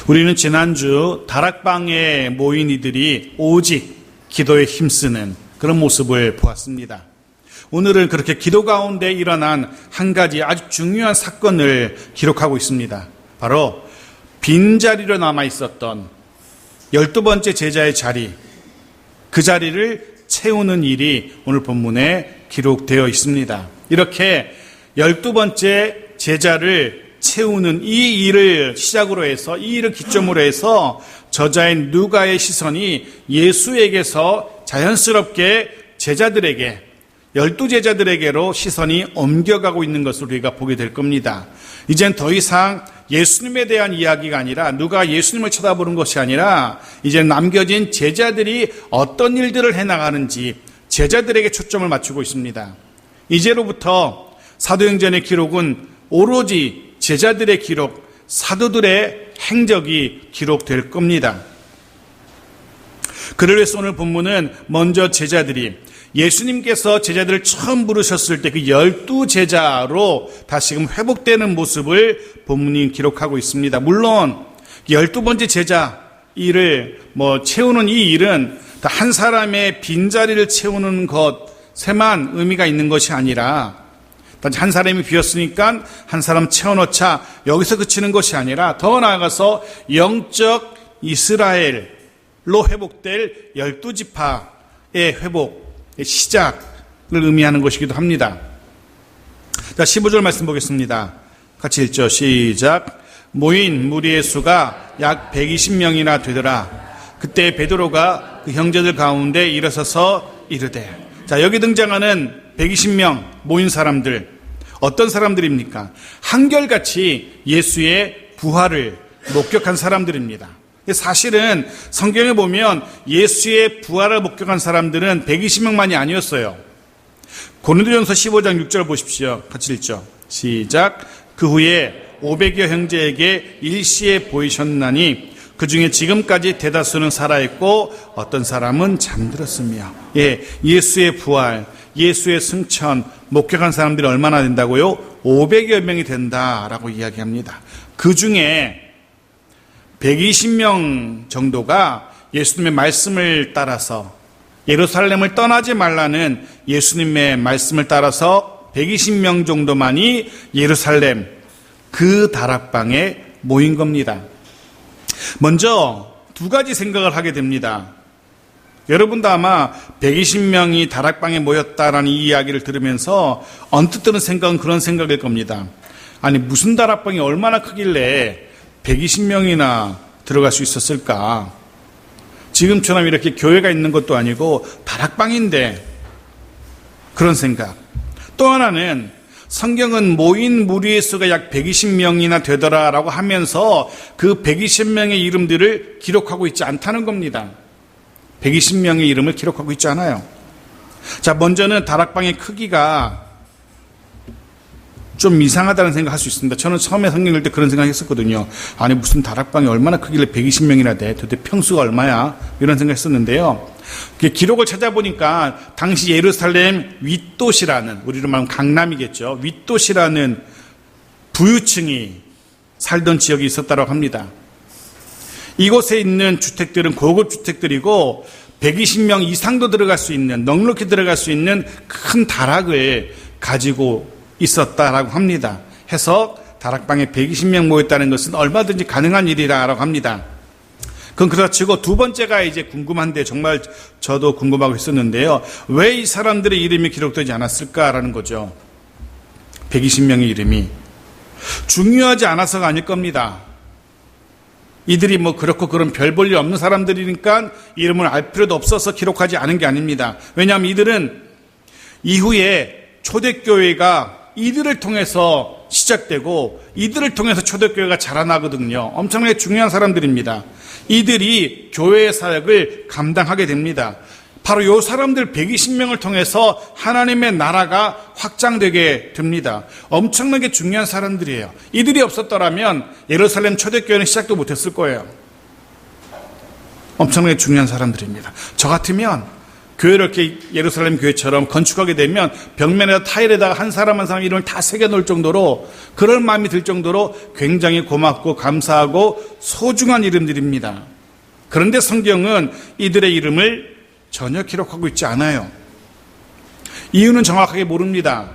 우리는 지난주 다락방에 모인 이들이 오직 기도에 힘쓰는 그런 모습을 보았습니다. 오늘은 그렇게 기도 가운데 일어난 한 가지 아주 중요한 사건을 기록하고 있습니다. 바로 빈자리로 남아있었던 12번째 제자의 자리, 그 자리를 채우는 일이 오늘 본문에 기록되어 있습니다. 이렇게 12번째 제자를 채우는 이 일을 시작으로 해서, 이 일을 기점으로 해서 저자인 누가의 시선이 예수에게서 자연스럽게 제자들에게, 12제자들에게로 시선이 옮겨가고 있는 것을 우리가 보게 될 겁니다. 이젠 더 이상 예수님에 대한 이야기가 아니라, 누가 예수님을 쳐다보는 것이 아니라 이제 남겨진 제자들이 어떤 일들을 해나가는지 제자들에게 초점을 맞추고 있습니다. 이제로부터 사도행전의 기록은 오로지 제자들의 기록, 사도들의 행적이 기록될 겁니다. 그를 위해서 오늘 본문은 먼저 제자들이, 예수님께서 제자들을 처음 부르셨을 때 그 12제자로 다시금 회복되는 모습을 본문이 기록하고 있습니다. 물론 12번째 제자 일을 채우는 이 일은 한 사람의 빈자리를 채우는 것에만 의미가 있는 것이 아니라, 한 사람이 비었으니까 한 사람 채워넣자, 여기서 그치는 것이 아니라 더 나아가서 영적 이스라엘로 회복될 12지파의 회복의 시작을 의미하는 것이기도 합니다. 자, 15절 말씀 보겠습니다. 같이 읽죠. 시작. 모인 무리의 수가 약 120명이나 되더라. 그때 베드로가 그 형제들 가운데 일어서서 이르되. 자, 여기 등장하는 120명 모인 사람들, 어떤 사람들입니까? 한결같이 예수의 부활을 목격한 사람들입니다. 사실은 성경에 보면 예수의 부활을 목격한 사람들은 120명만이 아니었어요. 고린도전서 15장 6절 보십시오. 같이 읽죠. 시작. 그 후에 500여 형제에게 일시에 보이셨나니 그 중에 지금까지 대다수는 살아있고 어떤 사람은 잠들었으며. 예수의 부활, 예수의 승천 목격한 사람들이 얼마나 된다고요? 500여 명이 된다라고 이야기합니다. 그 중에 120명 정도가 예수님의 말씀을 따라서, 예루살렘을 떠나지 말라는 예수님의 말씀을 따라서 120명 정도만이 예루살렘 그 다락방에 모인 겁니다. 먼저 두 가지 생각을 하게 됩니다. 여러분도 아마 120명이 다락방에 모였다라는 이 이야기를 들으면서 언뜻 드는 생각은 그런 생각일 겁니다. 아니, 무슨 다락방이 얼마나 크길래 120명이나 들어갈 수 있었을까? 지금처럼 이렇게 교회가 있는 것도 아니고 다락방인데, 그런 생각. 또 하나는 성경은 모인 무리의 수가 약 120명이나 되더라라고 하면서 그 120명의 이름들을 기록하고 있지 않다는 겁니다. 120명의 이름을 기록하고 있지 않아요. 자, 먼저는 다락방의 크기가 좀 이상하다는 생각할 수 있습니다. 저는 처음에 성경 읽을 때 그런 생각했었거든요. 아니, 무슨 다락방이 얼마나 크길래 120명이나 돼? 도대체 평수가 얼마야? 이런 생각했었는데요. 기록을 찾아보니까 당시 예루살렘 윗도시라는, 우리로 말하면 강남이겠죠. 윗도시라는 부유층이 살던 지역이 있었다고 합니다. 이곳에 있는 주택들은 고급 주택들이고 120명 이상도 들어갈 수 있는, 넉넉히 들어갈 수 있는 큰 다락을 가지고 있었다라고 합니다. 해서 다락방에 120명 모였다는 것은 얼마든지 가능한 일이라고 합니다. 그건 그렇지고, 두 번째가 이제 궁금한데, 정말 저도 궁금하고 있었는데요. 왜 이 사람들의 이름이 기록되지 않았을까라는 거죠. 120명의 이름이 중요하지 않아서가 아닐 겁니다. 이들이 그렇고 그런 별 볼 일 없는 사람들이니까 이름을 알 필요도 없어서 기록하지 않은 게 아닙니다. 왜냐하면 이들은 이후에 초대교회가 이들을 통해서 시작되고 이들을 통해서 초대교회가 자라나거든요. 엄청나게 중요한 사람들입니다. 이들이 교회의 사역을 감당하게 됩니다. 바로 이 사람들 120명을 통해서 하나님의 나라가 확장되게 됩니다. 엄청나게 중요한 사람들이에요. 이들이 없었더라면 예루살렘 초대교회는 시작도 못했을 거예요. 엄청나게 중요한 사람들입니다. 저 같으면 교회를 이렇게 예루살렘 교회처럼 건축하게 되면 벽면에다 타일에다가 한 사람 한 사람 이름을 다 새겨놓을 정도로 그럴 마음이 들 정도로 굉장히 고맙고 감사하고 소중한 이름들입니다. 그런데 성경은 이들의 이름을 전혀 기록하고 있지 않아요. 이유는 정확하게 모릅니다.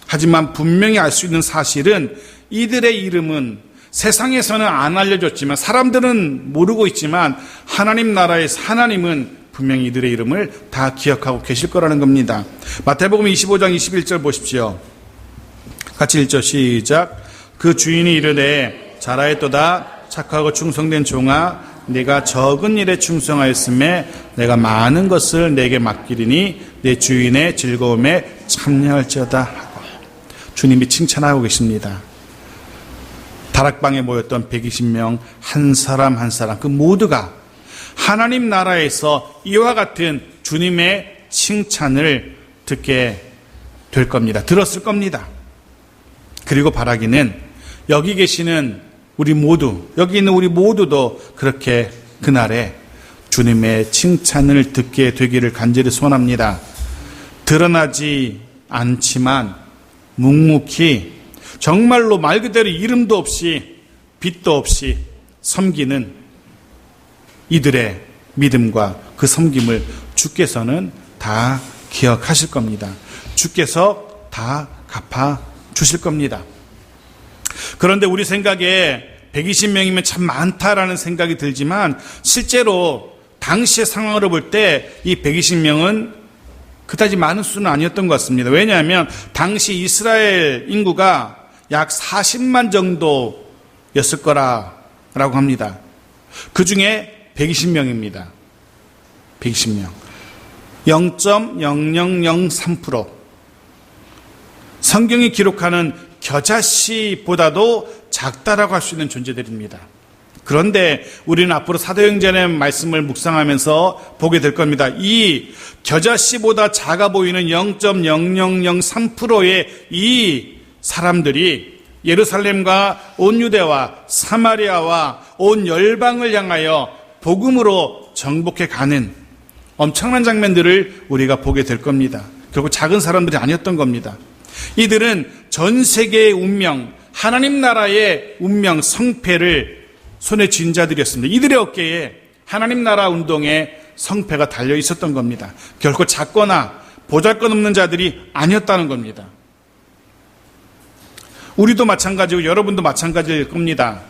하지만 분명히 알 수 있는 사실은 이들의 이름은 세상에서는 안 알려졌지만 사람들은 모르고 있지만 하나님 나라에서 하나님은 분명히 이들의 이름을 다 기억하고 계실 거라는 겁니다. 마태복음 25장 21절 보십시오. 같이 읽죠. 시작. 그 주인이 이르되 잘하였도다 착하고 충성된 종아 내가 적은 일에 충성하였음에 내가 많은 것을 내게 맡기리니 내 주인의 즐거움에 참여할지어다 하고 주님이 칭찬하고 계십니다. 다락방에 모였던 120명 한 사람 한 사람 그 모두가 하나님 나라에서 이와 같은 주님의 칭찬을 듣게 될 겁니다. 들었을 겁니다. 그리고 바라기는 여기 계시는 우리 모두, 여기 있는 우리 모두도 그렇게 그날에 주님의 칭찬을 듣게 되기를 간절히 소원합니다. 드러나지 않지만 묵묵히 정말로 말 그대로 이름도 없이 빛도 없이 섬기는 이들의 믿음과 그 섬김을 주께서는 다 기억하실 겁니다. 주께서 다 갚아 주실 겁니다. 그런데 우리 생각에 120명이면 참 많다라는 생각이 들지만 실제로 당시의 상황으로 볼 때 이 120명은 그다지 많은 수는 아니었던 것 같습니다. 왜냐하면 당시 이스라엘 인구가 약 40만 정도였을 거라고 합니다. 그 중에 120명입니다. 120명. 0.0003%. 성경이 기록하는 겨자씨보다도 작다라고 할 수 있는 존재들입니다. 그런데 우리는 앞으로 사도행전의 말씀을 묵상하면서 보게 될 겁니다. 이 겨자씨보다 작아 보이는 0.0003%의 이 사람들이 예루살렘과 온 유대와 사마리아와 온 열방을 향하여 복음으로 정복해 가는 엄청난 장면들을 우리가 보게 될 겁니다. 결국 작은 사람들이 아니었던 겁니다. 이들은 전 세계의 운명, 하나님 나라의 운명, 성패를 손에 쥔 자들이었습니다. 이들의 어깨에 하나님 나라 운동의 성패가 달려 있었던 겁니다. 결코 작거나 보잘것없는 자들이 아니었다는 겁니다. 우리도 마찬가지고 여러분도 마찬가지일 겁니다.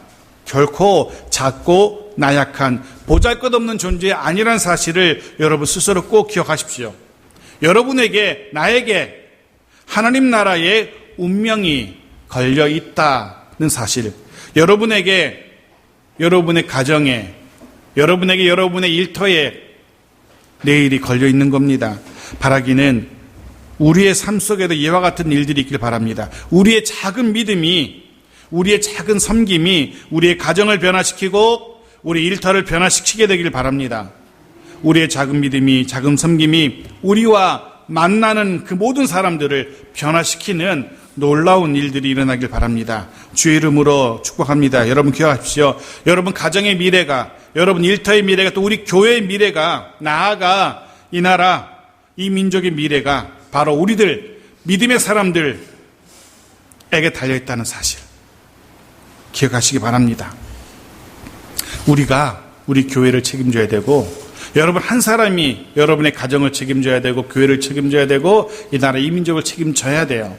결코 작고 나약한 보잘것없는 존재 아니란 사실을 여러분 스스로 꼭 기억하십시오. 여러분에게 나에게 하나님 나라의 운명이 걸려 있다는 사실, 여러분에게 여러분의 가정에 여러분에게 여러분의 일터에 내일이 걸려 있는 겁니다. 바라기는 우리의 삶 속에도 이와 같은 일들이 있길 바랍니다. 우리의 작은 믿음이, 우리의 작은 섬김이 우리의 가정을 변화시키고 우리 일터를 변화시키게 되길 바랍니다. 우리의 작은 믿음이, 작은 섬김이 우리와 만나는 그 모든 사람들을 변화시키는 놀라운 일들이 일어나길 바랍니다. 주의 이름으로 축복합니다. 여러분 기억하십시오. 여러분 가정의 미래가, 여러분 일터의 미래가, 또 우리 교회의 미래가, 나아가 이 나라, 이 민족의 미래가 바로 우리들 믿음의 사람들에게 달려있다는 사실 기억하시기 바랍니다. 우리가 우리 교회를 책임져야 되고, 여러분 한 사람이 여러분의 가정을 책임져야 되고, 교회를 책임져야 되고, 이 나라 이 민족을 책임져야 돼요.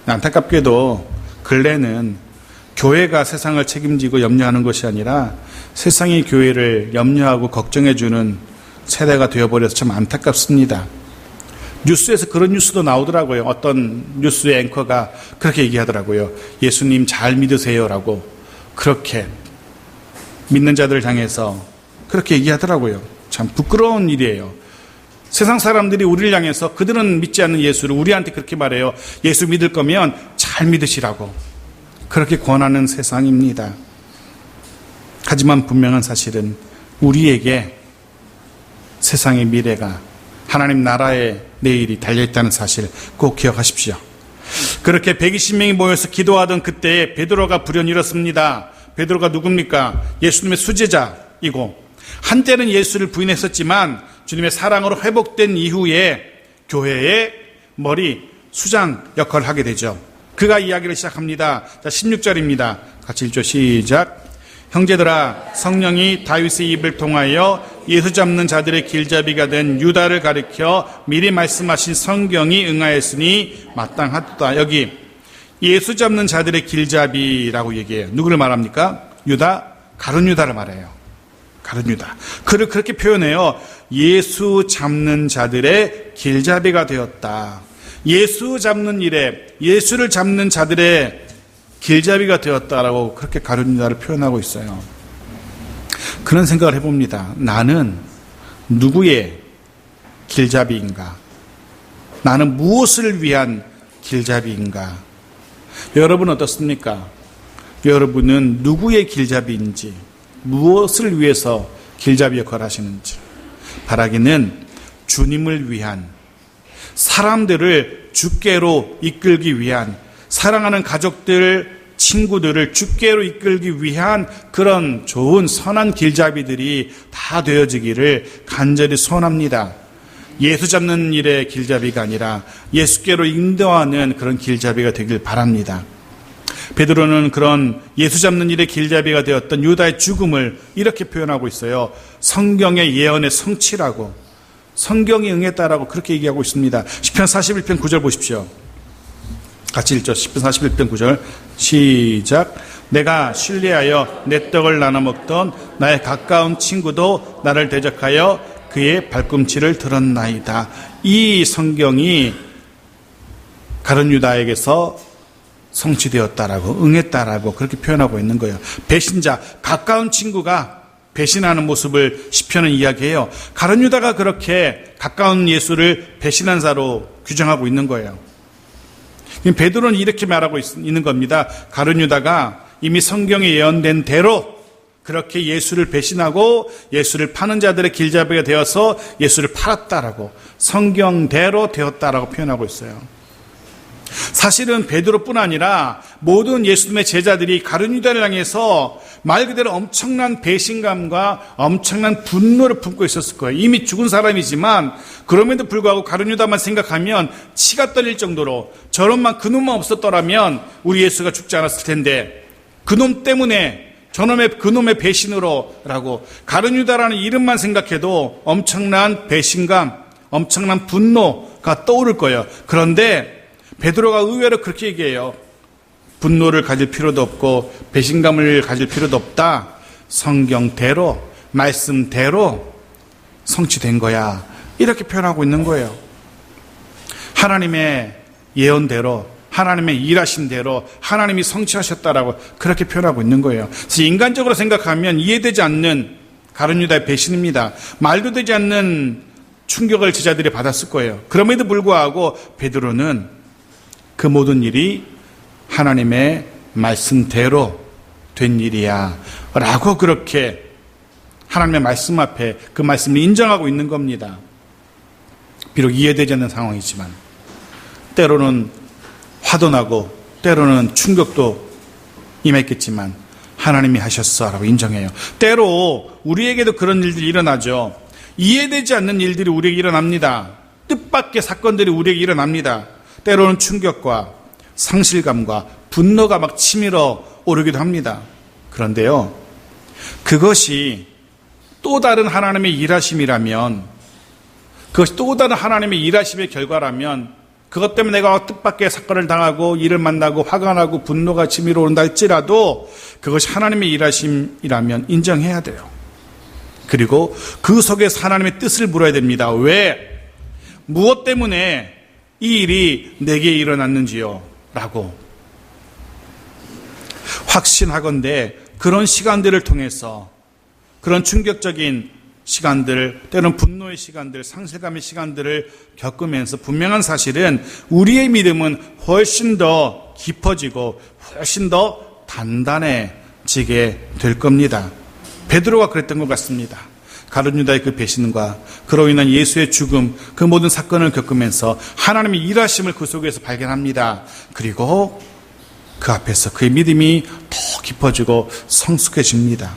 안타깝게도 근래는 교회가 세상을 책임지고 염려하는 것이 아니라 세상이 교회를 염려하고 걱정해주는 세대가 되어버려서 참 안타깝습니다. 뉴스에서 그런 뉴스도 나오더라고요. 어떤 뉴스의 앵커가 그렇게 얘기하더라고요. 예수님 잘 믿으세요라고 그렇게 믿는 자들을 향해서 그렇게 얘기하더라고요. 참 부끄러운 일이에요. 세상 사람들이 우리를 향해서 그들은 믿지 않는 예수를 우리한테 그렇게 말해요. 예수 믿을 거면 잘 믿으시라고 그렇게 권하는 세상입니다. 하지만 분명한 사실은 우리에게 세상의 미래가, 하나님 나라의 내일이 달려있다는 사실 꼭 기억하십시오. 그렇게 120명이 모여서 기도하던 그때에 베드로가 불현일었습니다. 베드로가 누굽니까? 예수님의 수제자이고 한때는 예수를 부인했었지만 주님의 사랑으로 회복된 이후에 교회의 머리 수장 역할을 하게 되죠. 그가 이야기를 시작합니다. 자, 16절입니다. 같이 읽죠. 시작. 형제들아, 성령이 다윗의 입을 통하여 예수 잡는 자들의 길잡이가 된 유다를 가리켜 미리 말씀하신 성경이 응하였으니 마땅하도다. 여기 예수 잡는 자들의 길잡이라고 얘기해요. 누구를 말합니까? 유다, 가룟 유다를 말해요. 가룟 유다. 그를 그렇게 표현해요. 예수 잡는 자들의 길잡이가 되었다. 예수 잡는 일에 예수를 잡는 자들의 길잡이가 되었다라고 그렇게 가룟 유다를 표현하고 있어요. 그런 생각을 해봅니다. 나는 누구의 길잡이인가? 나는 무엇을 위한 길잡이인가? 여러분은 어떻습니까? 여러분은 누구의 길잡이인지, 무엇을 위해서 길잡이 역할을 하시는지. 바라기는 주님을 위한, 사람들을 주께로 이끌기 위한, 사랑하는 가족들, 친구들을 주께로 이끌기 위한 그런 좋은 선한 길잡이들이 다 되어지기를 간절히 소원합니다. 예수 잡는 일의 길잡이가 아니라 예수께로 인도하는 그런 길잡이가 되길 바랍니다. 베드로는 그런 예수 잡는 일의 길잡이가 되었던 유다의 죽음을 이렇게 표현하고 있어요. 성경의 예언의 성취라고, 성경이 응했다라고 그렇게 얘기하고 있습니다. 시편 41편 9절 보십시오. 같이 읽죠. 시편 41편 9절 시작. 내가 신뢰하여 내 떡을 나눠 먹던 나의 가까운 친구도 나를 대적하여 그의 발꿈치를 들었나이다. 이 성경이 가룟 유다에게서 성취되었다라고, 응했다라고 그렇게 표현하고 있는 거예요. 배신자, 가까운 친구가 배신하는 모습을 시편은 이야기해요. 가룟 유다가 그렇게 가까운 예수를 배신한 자로 규정하고 있는 거예요. 베드로는 이렇게 말하고 있는 겁니다. 가룟 유다가 이미 성경에 예언된 대로 그렇게 예수를 배신하고 예수를 파는 자들의 길잡이가 되어서 예수를 팔았다라고, 성경대로 되었다라고 표현하고 있어요. 사실은 베드로뿐 아니라 모든 예수님의 제자들이 가룟 유다를 향해서 말 그대로 엄청난 배신감과 엄청난 분노를 품고 있었을 거예요. 이미 죽은 사람이지만 그럼에도 불구하고 가룟 유다만 생각하면 치가 떨릴 정도로, 저놈만 그놈만 없었더라면 우리 예수가 죽지 않았을 텐데, 그놈 때문에, 그놈의 배신으로라고, 가룟 유다라는 이름만 생각해도 엄청난 배신감, 엄청난 분노가 떠오를 거예요. 그런데 베드로가 의외로 그렇게 얘기해요. 분노를 가질 필요도 없고 배신감을 가질 필요도 없다. 성경대로, 말씀대로 성취된 거야. 이렇게 표현하고 있는 거예요. 하나님의 예언대로, 하나님의 일하신 대로 하나님이 성취하셨다라고 그렇게 표현하고 있는 거예요. 그래서 인간적으로 생각하면 이해되지 않는 가룟 유다의 배신입니다. 말도 되지 않는 충격을 제자들이 받았을 거예요. 그럼에도 불구하고 베드로는 그 모든 일이 하나님의 말씀대로 된 일이야 라고 그렇게 하나님의 말씀 앞에 그 말씀을 인정하고 있는 겁니다. 비록 이해되지 않는 상황이지만, 때로는 화도 나고 때로는 충격도 임했겠지만 하나님이 하셨어 라고 인정해요. 때로 우리에게도 그런 일들이 일어나죠. 이해되지 않는 일들이 우리에게 일어납니다. 뜻밖의 사건들이 우리에게 일어납니다. 때로는 충격과 상실감과 분노가 막 치밀어 오르기도 합니다. 그런데요, 그것이 또 다른 하나님의 일하심이라면, 그것이 또 다른 하나님의 일하심의 결과라면, 그것 때문에 내가 뜻밖의 사건을 당하고 일을 만나고 화가 나고 분노가 치밀어 오른다 할지라도 그것이 하나님의 일하심이라면 인정해야 돼요. 그리고 그 속에서 하나님의 뜻을 물어야 됩니다. 왜? 무엇 때문에 이 일이 내게 일어났는지요? 라고. 확신하건대 그런 시간들을 통해서, 그런 충격적인 시간들, 때로는 분노의 시간들, 상실감의 시간들을 겪으면서 분명한 사실은 우리의 믿음은 훨씬 더 깊어지고 훨씬 더 단단해지게 될 겁니다. 베드로가 그랬던 것 같습니다. 가룟 유다의 그 배신과 그로 인한 예수의 죽음, 그 모든 사건을 겪으면서 하나님의 일하심을 그 속에서 발견합니다. 그리고 그 앞에서 그의 믿음이 더 깊어지고 성숙해집니다.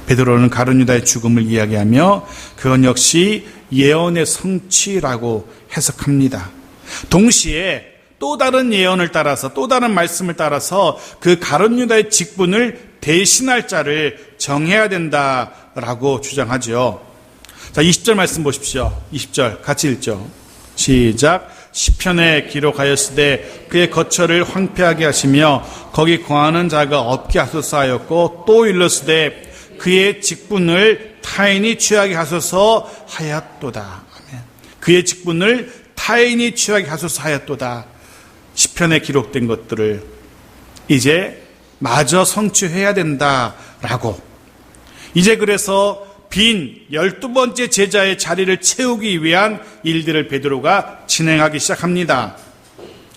베드로는 가룟 유다의 죽음을 이야기하며 그건 역시 예언의 성취라고 해석합니다. 동시에 또 다른 예언을 따라서 또 다른 말씀을 따라서 그 가룟 유다의 직분을 대신할 자를 정해야 된다라고 주장하죠. 자, 20절 말씀 보십시오. 20절 같이 읽죠. 시작. 시편에 기록하였으되 그의 거처를 황폐하게 하시며 거기 거하는 자가 없게 하소서 하였고 또 일렀으되 그의 직분을 타인이 취하게 하소서 하였도다. 아멘. 그의 직분을 타인이 취하게 하소서 하였도다. 시편에 기록된 것들을 이제 마저 성취해야 된다라고. 이제 그래서 빈 12번째 제자의 자리를 채우기 위한 일들을 베드로가 진행하기 시작합니다.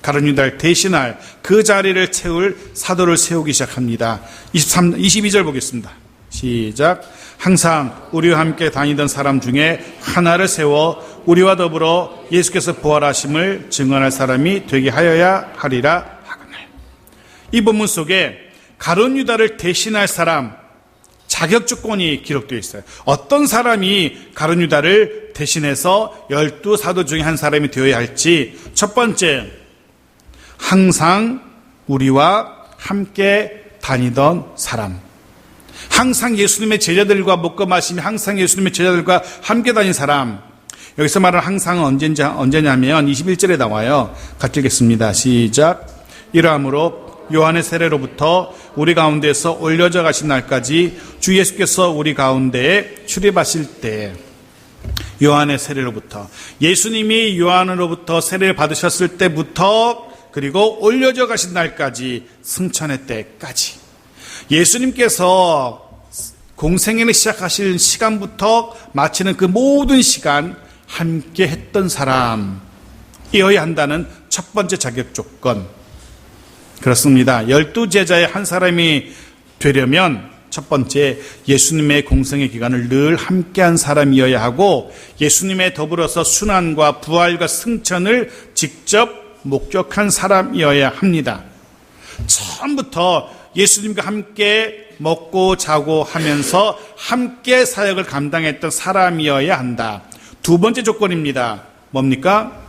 가룟 유다를 대신할 그 자리를 채울 사도를 세우기 시작합니다. 22절 보겠습니다. 시작. 항상 우리와 함께 다니던 사람 중에 하나를 세워 우리와 더불어 예수께서 부활하심을 증언할 사람이 되게 하여야 하리라 하거늘. 이 본문 속에 가룟 유다를 대신할 사람 자격 조건이 기록되어 있어요. 어떤 사람이 가룟 유다를 대신해서 12사도 중에 한 사람이 되어야 할지. 첫 번째, 항상 우리와 함께 다니던 사람. 항상 예수님의 제자들과 먹고 마시며 항상 예수님의 제자들과 함께 다닌 사람. 여기서 말하는 항상은 언제냐면 21절에 나와요. 같이 읽겠습니다. 시작. 이러함으로 요한의 세례로부터 우리 가운데서 올려져 가신 날까지 주 예수께서 우리 가운데에 출입하실 때, 요한의 세례로부터, 예수님이 요한으로부터 세례를 받으셨을 때부터 그리고 올려져 가신 날까지, 승천의 때까지, 예수님께서 공생애를 시작하실 시간부터 마치는 그 모든 시간 함께 했던 사람이어야 한다는 첫 번째 자격 조건. 그렇습니다. 12제자의 한 사람이 되려면 첫 번째, 예수님의 공생의 기간을 늘 함께한 사람이어야 하고 예수님의 더불어서 순환과 부활과 승천을 직접 목격한 사람이어야 합니다. 처음부터 예수님과 함께 먹고 자고 하면서 함께 사역을 감당했던 사람이어야 한다. 두 번째 조건입니다. 뭡니까?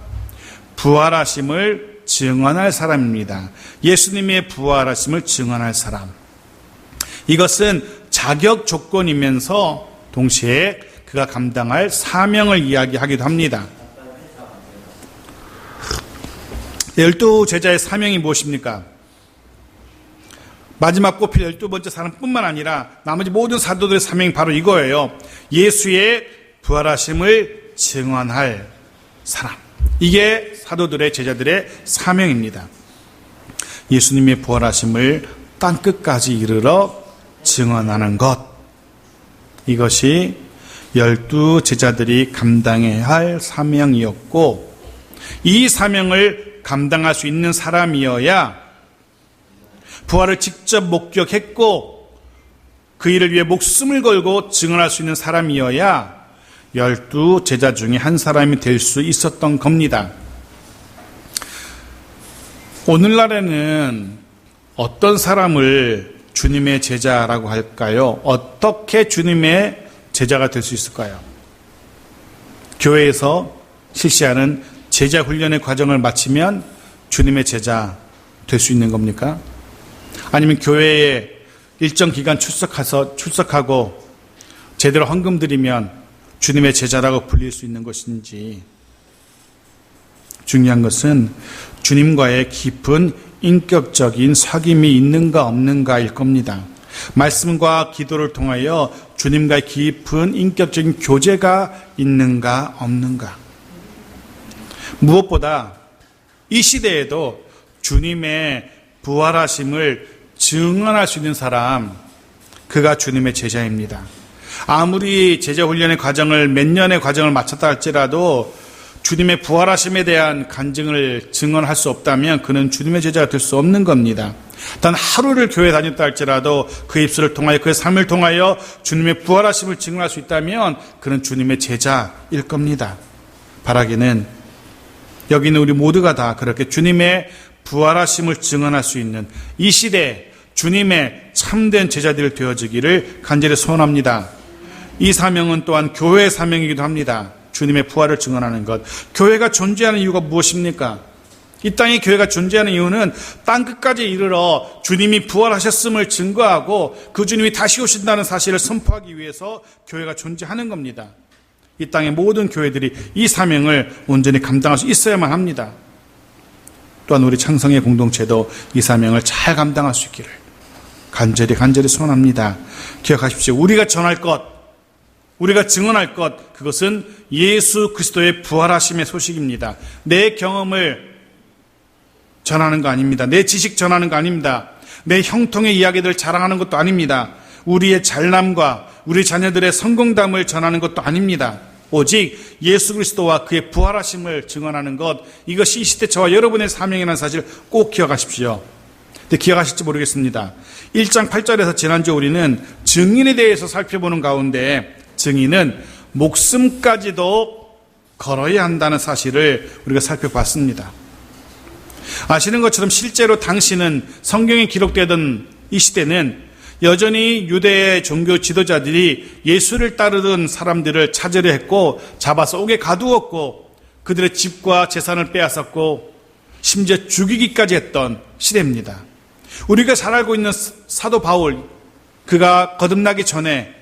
부활하심을 증언할 사람입니다. 예수님의 부활하심을 증언할 사람. 이것은 자격 조건이면서 동시에 그가 감당할 사명을 이야기하기도 합니다. 12제자의 사명이 무엇입니까? 마지막 꼽힐 12번째 사람뿐만 아니라 나머지 모든 사도들의 사명이 바로 이거예요. 예수의 부활하심을 증언할 사람. 이게 사도들의 제자들의 사명입니다. 예수님의 부활하심을 땅끝까지 이르러 증언하는 것. 이것이 12제자들이 감당해야 할 사명이었고, 이 사명을 감당할 수 있는 사람이어야 부활을 직접 목격했고 그 일을 위해 목숨을 걸고 증언할 수 있는 사람이어야 12제자 중에 한 사람이 될 수 있었던 겁니다. 오늘날에는 어떤 사람을 주님의 제자라고 할까요? 어떻게 주님의 제자가 될 수 있을까요? 교회에서 실시하는 제자 훈련의 과정을 마치면 주님의 제자 될 수 있는 겁니까? 아니면 교회에 일정 기간 출석하고 제대로 헌금 드리면 주님의 제자라고 불릴 수 있는 것인지. 중요한 것은 주님과의 깊은 인격적인 사귐이 있는가 없는가일 겁니다. 말씀과 기도를 통하여 주님과의 깊은 인격적인 교제가 있는가 없는가. 무엇보다 이 시대에도 주님의 부활하심을 증언할 수 있는 사람, 그가 주님의 제자입니다. 아무리 제자 훈련의 과정을 몇 년의 과정을 마쳤다 할지라도 주님의 부활하심에 대한 간증을 증언할 수 없다면 그는 주님의 제자가 될 수 없는 겁니다. 단 하루를 교회 다녔다 할지라도 그 입술을 통하여 그의 삶을 통하여 주님의 부활하심을 증언할 수 있다면 그는 주님의 제자일 겁니다. 바라기는 여기 있는 우리 모두가 다 그렇게 주님의 부활하심을 증언할 수 있는 이 시대에 주님의 참된 제자들이 되어지기를 간절히 소원합니다. 이 사명은 또한 교회의 사명이기도 합니다. 주님의 부활을 증언하는 것. 교회가 존재하는 이유가 무엇입니까? 이 땅에 교회가 존재하는 이유는 땅 끝까지 이르러 주님이 부활하셨음을 증거하고 그 주님이 다시 오신다는 사실을 선포하기 위해서 교회가 존재하는 겁니다. 이 땅의 모든 교회들이 이 사명을 온전히 감당할 수 있어야만 합니다. 또한 우리 창성의 공동체도 이 사명을 잘 감당할 수 있기를 간절히 소원합니다. 기억하십시오. 우리가 전할 것, 우리가 증언할 것, 그것은 예수 그리스도의 부활하심의 소식입니다. 내 경험을 전하는 거 아닙니다. 내 지식 전하는 거 아닙니다. 내 형통의 이야기들을 자랑하는 것도 아닙니다. 우리의 잘남과 우리 자녀들의 성공담을 전하는 것도 아닙니다. 오직 예수 그리스도와 그의 부활하심을 증언하는 것, 이것이 이 시대 저와 여러분의 사명이라는 사실을 꼭 기억하십시오. 근데 기억하실지 모르겠습니다. 1장 8절에서 지난주 우리는 증인에 대해서 살펴보는 가운데 증인은 목숨까지도 걸어야 한다는 사실을 우리가 살펴봤습니다. 아시는 것처럼 실제로 당시는 성경에 기록되던 이 시대는 여전히 유대의 종교 지도자들이 예수를 따르던 사람들을 찾으려 했고 잡아서 옥에 가두었고 그들의 집과 재산을 빼앗았고 심지어 죽이기까지 했던 시대입니다. 우리가 잘 알고 있는 사도 바울, 그가 거듭나기 전에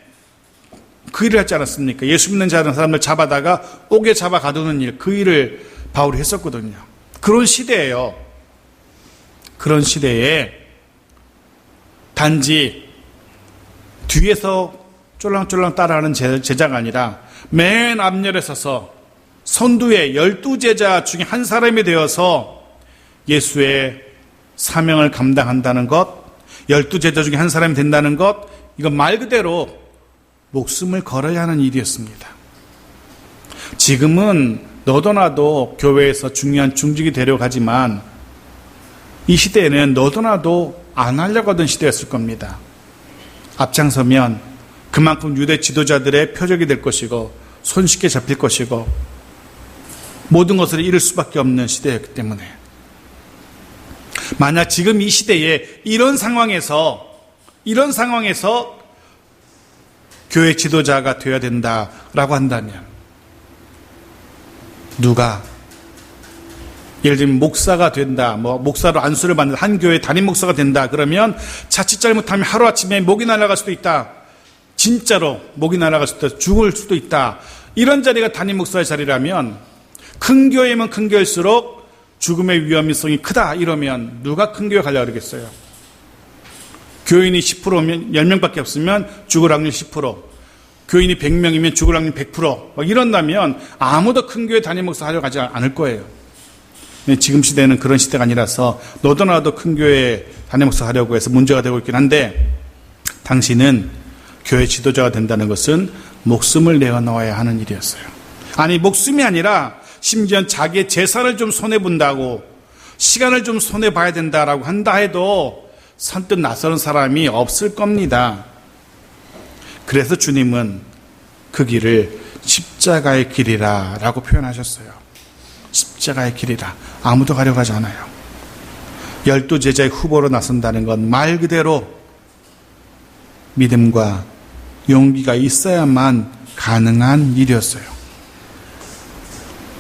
그 일을 했지 않았습니까? 예수 믿는 자는 사람을 잡아다가 옥에 잡아 가두는 일, 그 일을 바울이 했었거든요. 그런 시대예요. 그런 시대에 단지 뒤에서 쫄랑쫄랑 따라하는 제자가 아니라 맨 앞열에 서서 선두의 12제자 중에 한 사람이 되어서 예수의 사명을 감당한다는 것, 12제자 중에 한 사람이 된다는 것, 이건 말 그대로 목숨을 걸어야 하는 일이었습니다. 지금은 너도 나도 교회에서 중요한 중직이 되려고 하지만 이 시대에는 너도 나도 안 하려고 하던 시대였을 겁니다. 앞장서면 그만큼 유대 지도자들의 표적이 될 것이고 손쉽게 잡힐 것이고 모든 것을 잃을 수밖에 없는 시대였기 때문에 만약 지금 이 시대에 이런 상황에서 교회 지도자가 되어야 된다라고 한다면 누가 예를 들면 목사가 된다, 목사로 안수를 받는 한 교회 담임 목사가 된다 그러면 자칫 잘못하면 하루아침에 목이 날아갈 수도 있다. 진짜로 목이 날아갈 수도 있다. 죽을 수도 있다. 이런 자리가 담임 목사의 자리라면 큰 교회면 큰 교회일수록 죽음의 위험성이 크다 이러면 누가 큰 교회 가려고 그러겠어요. 교인이 10%면 10명밖에 없으면 죽을 확률 10%, 교인이 100명이면 죽을 확률 100% 이런다면 아무도 큰 교회 담임 목사 하려고 하지 않을 거예요. 지금 시대는 그런 시대가 아니라서 너도 나도 큰 교회 담임 목사 하려고 해서 문제가 되고 있긴 한데 당신은 교회 지도자가 된다는 것은 목숨을 내어놓아야 하는 일이었어요. 아니 목숨이 아니라 심지어 자기의 재산을 좀 손해본다고 시간을 좀 손해봐야 된다라고 한다 해도 선뜻 나서는 사람이 없을 겁니다. 그래서 주님은 그 길을 십자가의 길이라 라고 표현하셨어요. 십자가의 길이라. 아무도 가려고 하지 않아요. 12제자의 후보로 나선다는 건 말 그대로 믿음과 용기가 있어야만 가능한 일이었어요.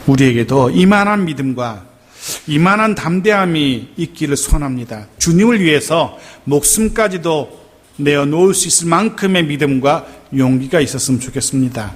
우리에게도 이만한 믿음과 이만한 담대함이 있기를 소원합니다. 주님을 위해서 목숨까지도 내어놓을 수 있을 만큼의 믿음과 용기가 있었으면 좋겠습니다.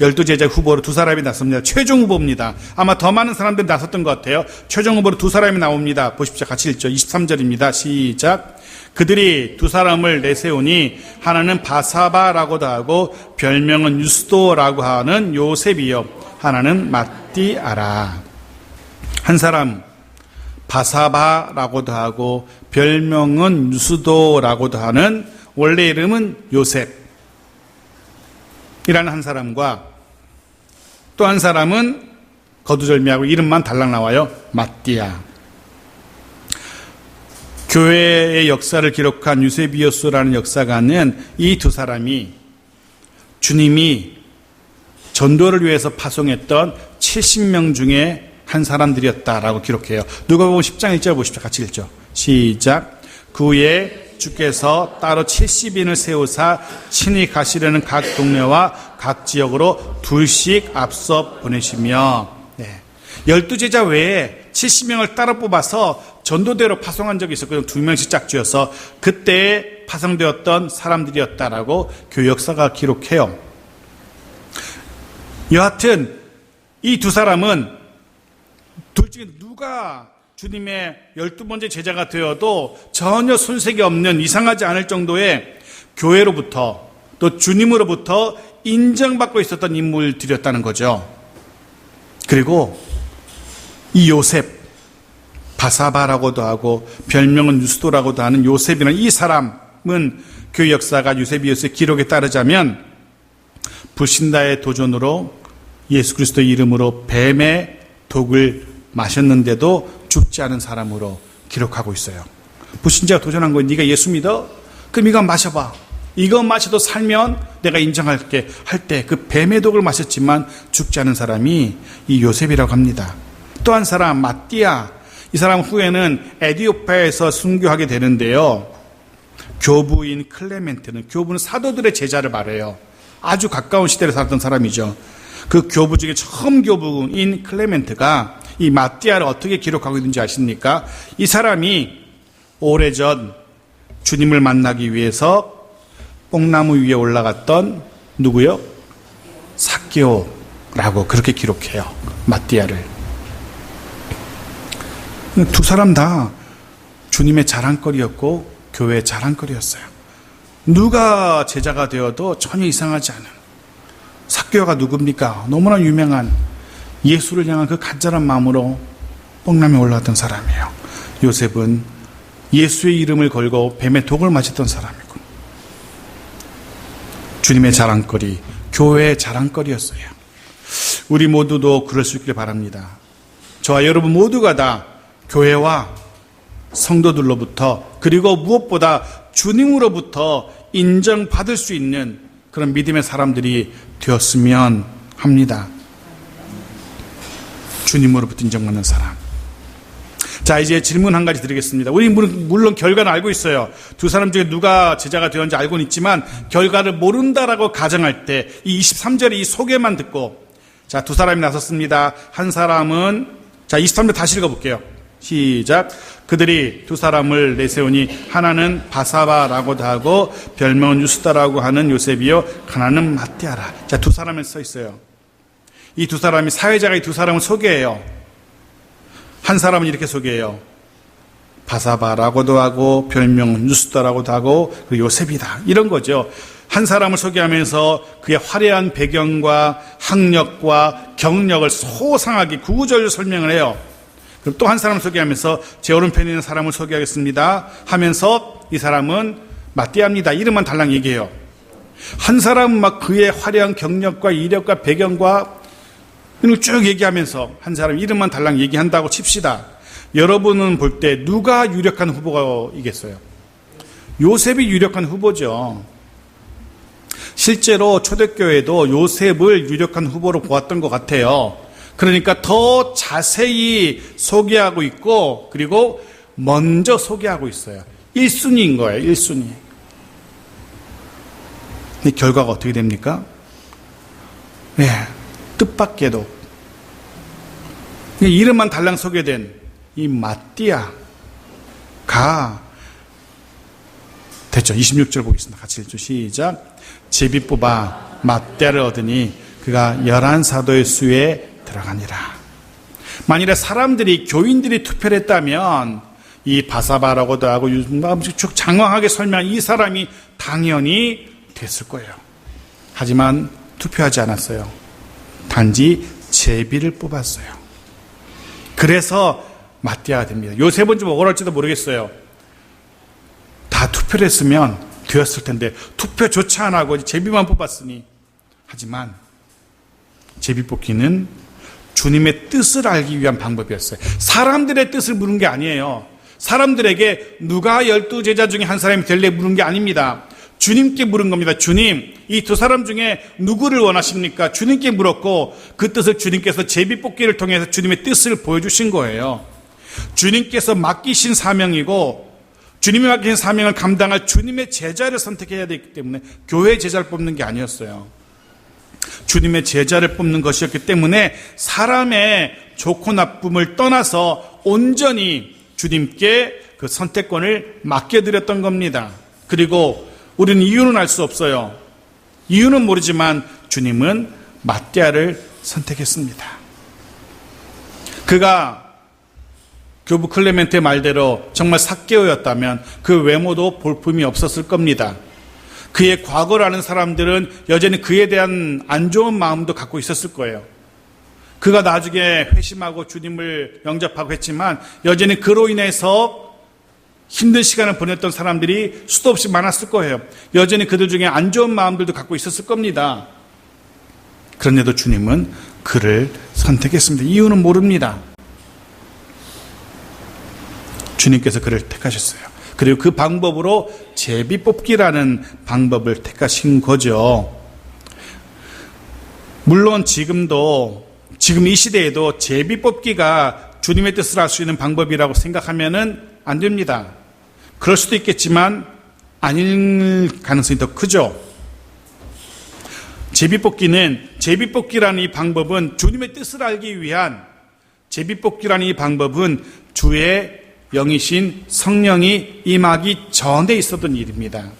12제자 후보로 두 사람이 나섭니다. 최종 후보입니다. 아마 더 많은 사람들이 나섰던 것 같아요. 최종 후보로 두 사람이 나옵니다. 보십시오. 같이 읽죠. 23절입니다. 시작. 그들이 두 사람을 내세우니 하나는 바사바라고도 하고 별명은 유스도라고 하는 요셉이요 하나는 마띠아라. 한 사람 바사바라고도 하고 별명은 유스도라고도 하는 원래 이름은 요셉이라는 한 사람과 또 한 사람은 거두절미하고 이름만 달랑 나와요. 마띠아. 교회의 역사를 기록한 유세비우스라는 역사가는 이 두 사람이 주님이 전도를 위해서 파송했던 70명 중에 한 사람들이었다라고 기록해요. 누가복음 10장 1절 보십시오. 같이 읽죠. 시작. 그 후에 주께서 따로 70인을 세우사 친히 가시려는 각 동네와 각 지역으로 둘씩 앞서 보내시며 12제자 외에 70명을 따로 뽑아서 전도대로 파송한 적이 있었거든요. 2명씩 짝지어서 그때 파송되었던 사람들이었다라고 교회 역사가 기록해요. 여하튼 이 두 사람은 둘 중에 누가 주님의 12번째 제자가 되어도 전혀 손색이 없는 이상하지 않을 정도의 교회로부터 또 주님으로부터 인정받고 있었던 인물들이었다는 거죠. 그리고 이 요셉, 바사바라고도 하고 별명은 유스도라고도 하는 요셉이라는 이 사람은 교회 역사가 유세비우스의 기록에 따르자면 불신자의 도전으로 예수 그리스도의 이름으로 뱀의 독을 마셨는데도 죽지 않은 사람으로 기록하고 있어요. 불신자가 도전한 거예요. 네가 예수 믿어? 그럼 이거 마셔봐. 이거 마셔도 살면 내가 인정할게 할 때 그 뱀의 독을 마셨지만 죽지 않은 사람이 이 요셉이라고 합니다. 또 한 사람 마띠아, 이 사람 후에는 에디오피아에서 순교하게 되는데요. 교부인 클레멘트는, 교부는 사도들의 제자를 말해요. 아주 가까운 시대를 살았던 사람이죠. 그 교부 중에 처음 교부인 클레멘트가 이 마띠아를 어떻게 기록하고 있는지 아십니까? 이 사람이 오래전 주님을 만나기 위해서 뽕나무 위에 올라갔던 누구요? 삭개오라고 그렇게 기록해요. 마띠아를. 두 사람 다 주님의 자랑거리였고 교회의 자랑거리였어요. 누가 제자가 되어도 전혀 이상하지 않은 삭개오가 누굽니까? 너무나 유명한 예수를 향한 그 간절한 마음으로 뽕나무에 올라왔던 사람이에요. 요셉은 예수의 이름을 걸고 뱀의 독을 마셨던 사람이고 주님의 자랑거리, 교회의 자랑거리였어요. 우리 모두도 그럴 수 있길 바랍니다. 저와 여러분 모두가 다 교회와 성도들로부터 그리고 무엇보다 주님으로부터 인정받을 수 있는 그런 믿음의 사람들이 되었으면 합니다. 주님으로부터 인정받는 사람. 자, 이제 질문 한 가지 드리겠습니다. 우리 물론 결과는 알고 있어요. 두 사람 중에 누가 제자가 되었는지 알고는 있지만 결과를 모른다라고 가정할 때 이 23절의 이 소개만 듣고, 자, 두 사람이 나섰습니다. 한 사람은, 자, 23절 다시 읽어볼게요. 시작. 그들이 두 사람을 내세우니 하나는 바사바라고도 하고 별명은 유스다라고 하는 요셉이요 하나는 마띠아라. 자, 두 사람에 써 있어요. 이 두 사람이, 사회자가 이 두 사람을 소개해요. 한 사람은 이렇게 소개해요. 바사바라고도 하고 별명은 유스다라고도 하고 그리고 요셉이다. 이런 거죠. 한 사람을 소개하면서 그의 화려한 배경과 학력과 경력을 소상하게 구구절절 설명을 해요. 그럼 또 한 사람을 소개하면서 제 오른편에 있는 사람을 소개하겠습니다 하면서 이 사람은 마띠아입니다. 이름만 달랑 얘기해요. 한 사람은 막 그의 화려한 경력과 이력과 배경과 이런 걸 쭉 얘기하면서 한 사람 이름만 달랑 얘기한다고 칩시다. 여러분은 볼 때 누가 유력한 후보가 이겠어요? 요셉이 유력한 후보죠. 실제로 초대교회도 요셉을 유력한 후보로 보았던 것 같아요. 그러니까 더 자세히 소개하고 있고 그리고 먼저 소개하고 있어요. 1순위인 거예요. 1순위. 근데 결과가 어떻게 됩니까? 네, 뜻밖에도 이름만 달랑 소개된 이 마띠아가 됐죠. 26절 보겠습니다. 같이 읽죠. 시작. 제비 뽑아 마띠아를 얻으니 그가 11사도의 수에 들어가니라. 만일에 사람들이, 교인들이 투표를 했다면 이 바사바라고도 하고 쭉 장황하게 설명한 이 사람이 당연히 됐을 거예요. 하지만 투표하지 않았어요. 단지 제비를 뽑았어요. 그래서 마띠아가 됩니다. 요셉은 좀 억울할지도 모르겠어요. 다 투표를 했으면 되었을 텐데 투표조차 안 하고 제비만 뽑았으니. 하지만 제비 뽑기는 주님의 뜻을 알기 위한 방법이었어요. 사람들의 뜻을 물은 게 아니에요. 사람들에게 누가 12제자 중에 한 사람이 될래 물은 게 아닙니다. 주님께 물은 겁니다. 주님, 이 두 사람 중에 누구를 원하십니까? 주님께 물었고 그 뜻을 주님께서 제비 뽑기를 통해서 주님의 뜻을 보여주신 거예요. 주님께서 맡기신 사명이고 주님이 맡긴 사명을 감당할 주님의 제자를 선택해야 되기 때문에 교회 제자를 뽑는 게 아니었어요. 주님의 제자를 뽑는 것이었기 때문에 사람의 좋고 나쁨을 떠나서 온전히 주님께 그 선택권을 맡겨드렸던 겁니다. 그리고 우리는 이유는 알 수 없어요. 이유는 모르지만 주님은 마띠아를 선택했습니다. 그가 교부 클레멘트의 말대로 정말 삭개오였다면 그 외모도 볼품이 없었을 겁니다. 그의 과거를 아는 사람들은 여전히 그에 대한 안 좋은 마음도 갖고 있었을 거예요. 그가 나중에 회심하고 주님을 영접하고 했지만 여전히 그로 인해서 힘든 시간을 보냈던 사람들이 수도 없이 많았을 거예요. 여전히 그들 중에 안 좋은 마음들도 갖고 있었을 겁니다. 그런데도 주님은 그를 선택했습니다. 이유는 모릅니다. 주님께서 그를 택하셨어요. 그리고 그 방법으로 제비뽑기라는 방법을 택하신 거죠. 물론 지금 이 시대에도 제비뽑기가 주님의 뜻을 알 수 있는 방법이라고 생각하면은 안 됩니다. 그럴 수도 있겠지만 아닐 가능성이 더 크죠. 제비뽑기라는 이 방법은 주님의 뜻을 알기 위한 제비뽑기라는 이 방법은 주의 영이신 성령이 임하기 전에 있었던 일입니다.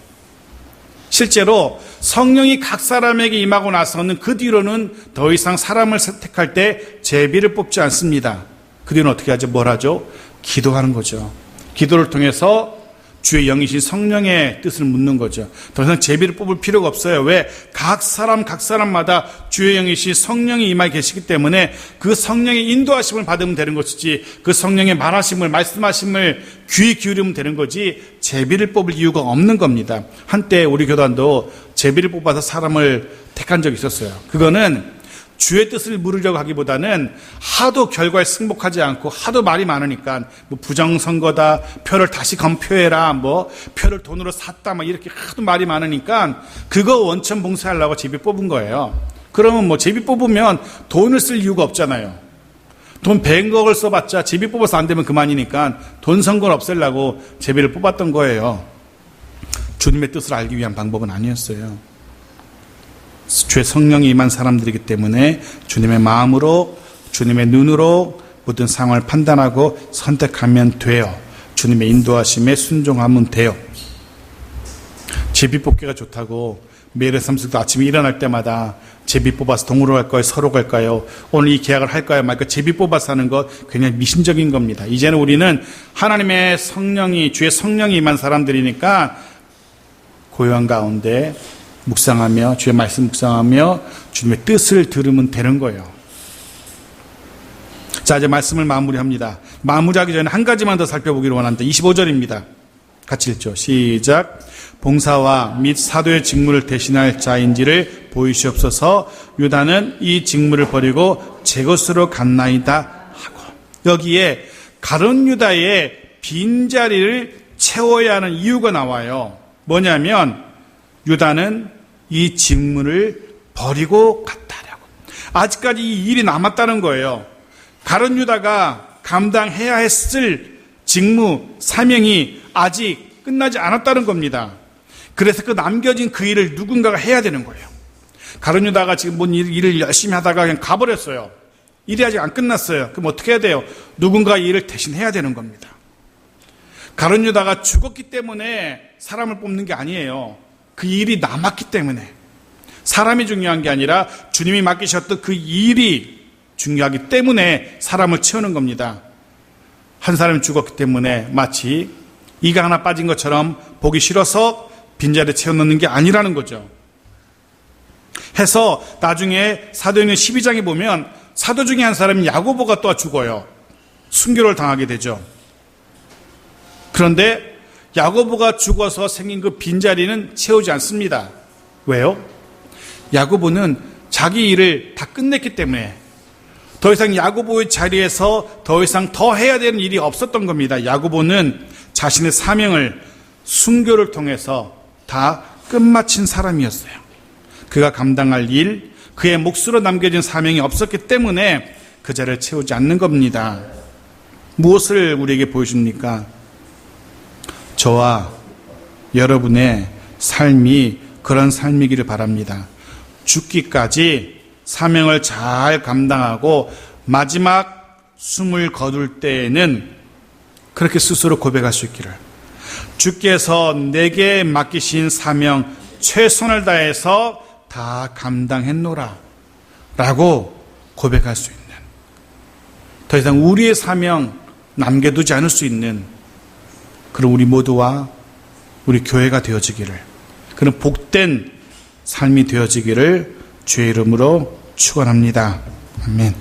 실제로 성령이 각 사람에게 임하고 나서는 그 뒤로는 더 이상 사람을 선택할 때 제비를 뽑지 않습니다. 그 뒤로는 어떻게 하죠? 뭘 하죠? 기도하는 거죠. 기도를 통해서 주의 영이신 성령의 뜻을 묻는 거죠. 더 이상 제비를 뽑을 필요가 없어요. 왜? 각 사람마다 주의 영이신 성령이 임하 계시기 때문에 그 성령의 인도하심을 받으면 되는 것이지, 그 성령의 말하심을, 말씀하심을 귀 기울이면 되는 거지, 제비를 뽑을 이유가 없는 겁니다. 한때 우리 교단도 제비를 뽑아서 사람을 택한 적이 있었어요. 그거는 주의 뜻을 물으려고 하기보다는 하도 결과에 승복하지 않고 하도 말이 많으니까 부정선거다, 표를 다시 검표해라, 표를 돈으로 샀다, 이렇게 하도 말이 많으니까 그거 원천 봉쇄하려고 제비 뽑은 거예요. 그러면 제비 뽑으면 돈을 쓸 이유가 없잖아요. 돈 100억을 써봤자 제비 뽑아서 안 되면 그만이니까 돈 선거를 없애려고 제비를 뽑았던 거예요. 주님의 뜻을 알기 위한 방법은 아니었어요. 주의 성령이 임한 사람들이기 때문에 주님의 마음으로, 주님의 눈으로 모든 상황을 판단하고 선택하면 돼요. 주님의 인도하심에 순종하면 돼요. 제비 뽑기가 좋다고 매일의 삶 속에서 아침에 일어날 때마다 제비 뽑아서 동으로 갈까요? 서로 갈까요? 오늘 이 계약을 할까요? 말까? 제비 뽑아서 하는 것 그냥 미신적인 겁니다. 이제는 우리는 하나님의 성령이, 주의 성령이 임한 사람들이니까 고요한 가운데 묵상하며, 주의 말씀 묵상하며 주님의 뜻을 들으면 되는 거예요. 자, 이제 말씀을 마무리합니다. 마무리하기 전에 한 가지만 더 살펴보기를 원합니다. 25절입니다. 같이 읽죠. 시작. 봉사와 및 사도의 직무를 대신할 자인지를 보이시옵소서. 유다는 이 직무를 버리고 제 것으로 갔나이다 하고, 여기에 가룟 유다의 빈자리를 채워야 하는 이유가 나와요. 뭐냐면 유다는 이 직무를 버리고 갔다라고. 아직까지 이 일이 남았다는 거예요. 가룟 유다가 감당해야 했을 직무, 사명이 아직 끝나지 않았다는 겁니다. 그래서 그 남겨진 그 일을 누군가가 해야 되는 거예요. 가룟 유다가 지금 뭔 일을 열심히 하다가 그냥 가버렸어요. 일이 아직 안 끝났어요. 그럼 어떻게 해야 돼요? 누군가 이 일을 대신 해야 되는 겁니다. 가룟 유다가 죽었기 때문에 사람을 뽑는 게 아니에요. 그 일이 남았기 때문에. 사람이 중요한 게 아니라 주님이 맡기셨던 그 일이 중요하기 때문에 사람을 채우는 겁니다. 한 사람이 죽었기 때문에 마치 이가 하나 빠진 것처럼 보기 싫어서 빈자리에 채워넣는 게 아니라는 거죠. 해서 나중에 사도행전 12장에 보면 사도 중에 한 사람이 야고보가 또 죽어요. 순교를 당하게 되죠. 그런데 야고보가 죽어서 생긴 그 빈자리는 채우지 않습니다. 왜요? 야고보는 자기 일을 다 끝냈기 때문에 더 이상 야고보의 자리에서 더 이상 더 해야 되는 일이 없었던 겁니다. 야고보는 자신의 사명을 순교를 통해서 다 끝마친 사람이었어요. 그가 감당할 일, 그의 몫으로 남겨진 사명이 없었기 때문에 그 자리를 채우지 않는 겁니다. 무엇을 우리에게 보여줍니까? 저와 여러분의 삶이 그런 삶이기를 바랍니다. 죽기까지 사명을 잘 감당하고 마지막 숨을 거둘 때에는 그렇게 스스로 고백할 수 있기를, 주께서 내게 맡기신 사명 최선을 다해서 다 감당했노라 라고 고백할 수 있는, 더 이상 우리의 사명 남겨두지 않을 수 있는 그런 우리 모두와 우리 교회가 되어지기를, 그런 복된 삶이 되어지기를 주의 이름으로 축원합니다. 아멘.